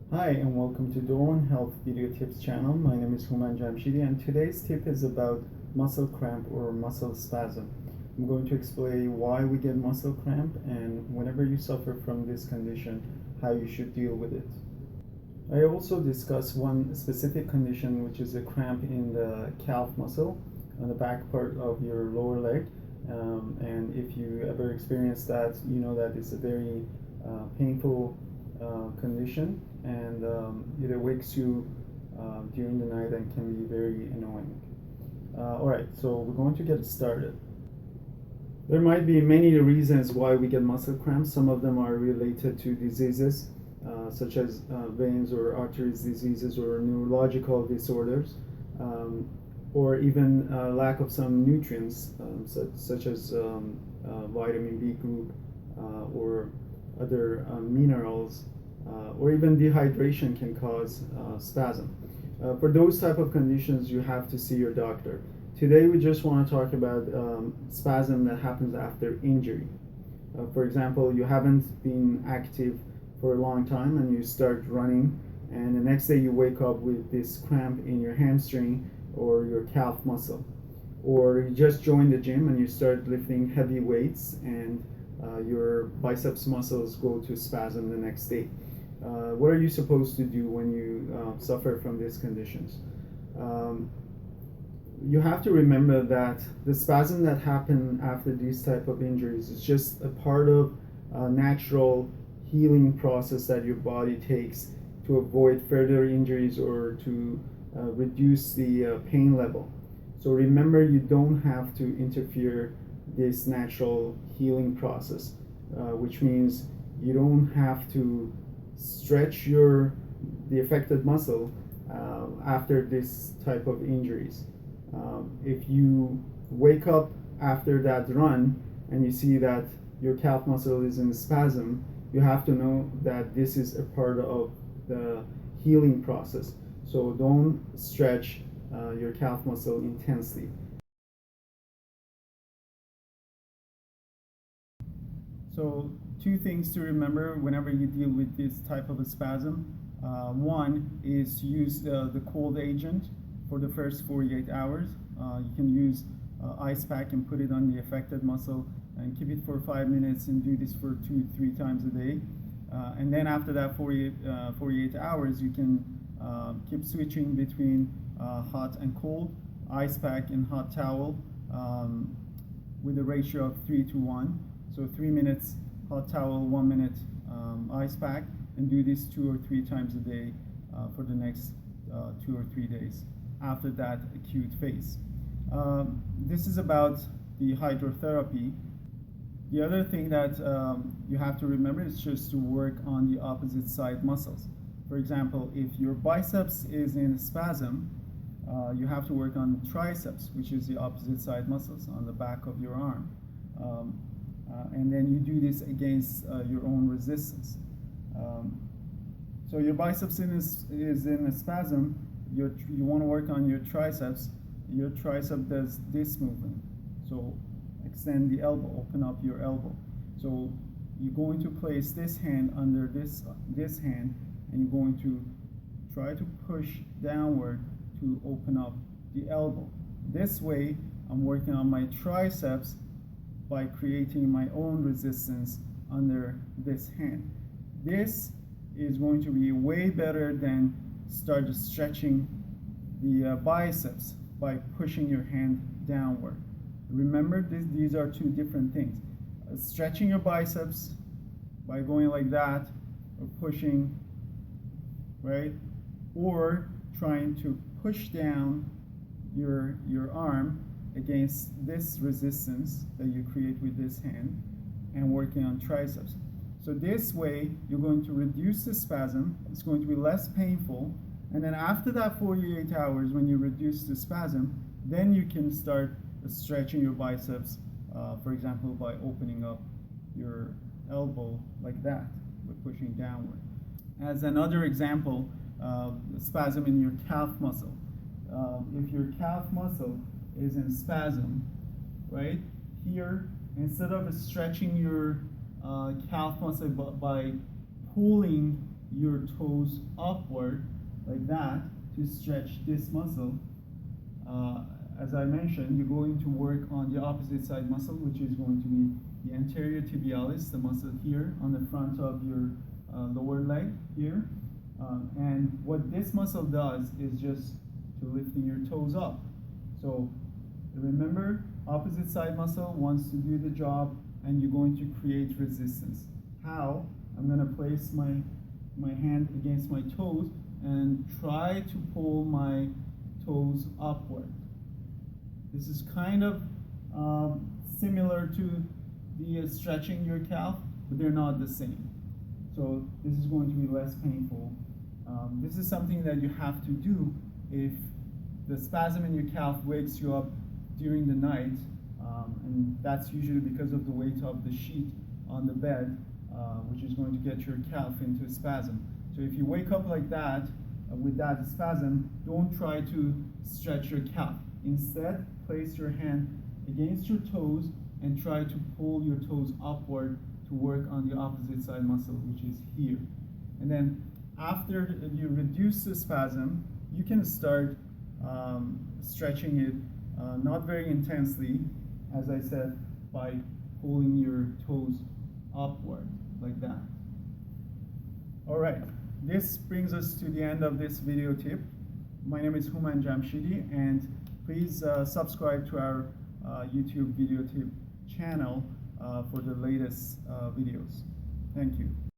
Hi and welcome to Dorwan Health Video Tips channel. My name is Human Jamshidi and today's tip is about muscle cramp or muscle spasm. I'm going to explain why we get muscle cramp and whenever you suffer from this condition, how you should deal with it. I also discuss one specific condition which is a cramp in the calf muscle on the back part of your lower leg. And if you ever experience that, you know that it's a very painful condition and it wakes you during the night and can be very annoying. Alright, so we're going to get started. There might be many reasons why we get muscle cramps. Some of them are related to diseases such as veins or arteries diseases or neurological disorders, or even lack of some nutrients such as vitamin B group or other minerals, or even dehydration can cause spasm. For those type of conditions, you have to see your doctor. Today, we just want to talk about spasm that happens after injury. For example, you haven't been active for a long time and you start running, and the next day you wake up with this cramp in your hamstring or your calf muscle. Or you just joined the gym and you start lifting heavy weights and your biceps muscles go to spasm the next day. What are you supposed to do when you suffer from these conditions? Um, you have to remember that the spasm that happen after these type of injuries is just a part of a natural healing process that your body takes to avoid further injuries or to reduce the pain level. So remember, you don't have to interfere this natural healing process, which means you don't have to stretch the affected muscle after this type of injuries. If you wake up after that run and you see that your calf muscle is in spasm, you have to know that this is a part of the healing process. So don't stretch your calf muscle intensely. So two things to remember whenever you deal with this type of a spasm. One is to use the cold agent for the first 48 hours. You can use ice pack and put it on the affected muscle and keep it for 5 minutes and do this for 2-3 times a day. And then after that 48 hours, you can keep switching between hot and cold, ice pack and hot towel with a ratio of 3-to-1. So 3 minutes hot towel, 1 minute ice pack, and do this 2 or 3 times a day for the next 2 or 3 days after that acute phase. This is about the hydrotherapy. The other thing that you have to remember is just to work on the opposite side muscles. For example, if your biceps is in spasm, you have to work on triceps, which is the opposite side muscles on the back of your arm. And then you do this against your own resistance. So your biceps is in a spasm, you want to work on your triceps. Your tricep does this movement. So extend the elbow, open up your elbow. So you're going to place this hand under this hand, and you're going to try to push downward to open up the elbow. This way, I'm working on my triceps by creating my own resistance under this hand. This is going to be way better than start stretching the biceps by pushing your hand downward. Remember, these are two different things. Stretching your biceps by going like that, or pushing, right? Or trying to push down your arm against this resistance that you create with this hand and working on triceps. So this way, you're going to reduce the spasm. It's going to be less painful. And then after that 48 hours, when you reduce the spasm, then you can start stretching your biceps, for example, by opening up your elbow like that, with pushing downward. As another example, spasm in your calf muscle. If your calf muscle is in spasm, right here, instead of stretching your calf muscle by pulling your toes upward like that to stretch this muscle. As I mentioned, you're going to work on the opposite side muscle, which is going to be the anterior tibialis, the muscle here on the front of your lower leg here. And what this muscle does is just to lifting your toes up. So remember, opposite side muscle wants to do the job, and you're going to create resistance. How? I'm going to place my hand against my toes and try to pull my toes upward. This is kind of similar to the stretching your calf, but they're not the same. So this is going to be less painful. This is something that you have to do if the spasm in your calf wakes you up during the night, and that's usually because of the weight of the sheet on the bed, which is going to get your calf into a spasm. So if you wake up like that, with that spasm, don't try to stretch your calf. Instead, place your hand against your toes and try to pull your toes upward to work on the opposite side muscle, which is here. And then after you reduce the spasm, you can start stretching it, not very intensely, as I said, by pulling your toes upward like that. All right, this brings us to the end of this video tip. My name is Human Jamshidi, and please subscribe to our YouTube video tip channel for the latest videos. Thank you.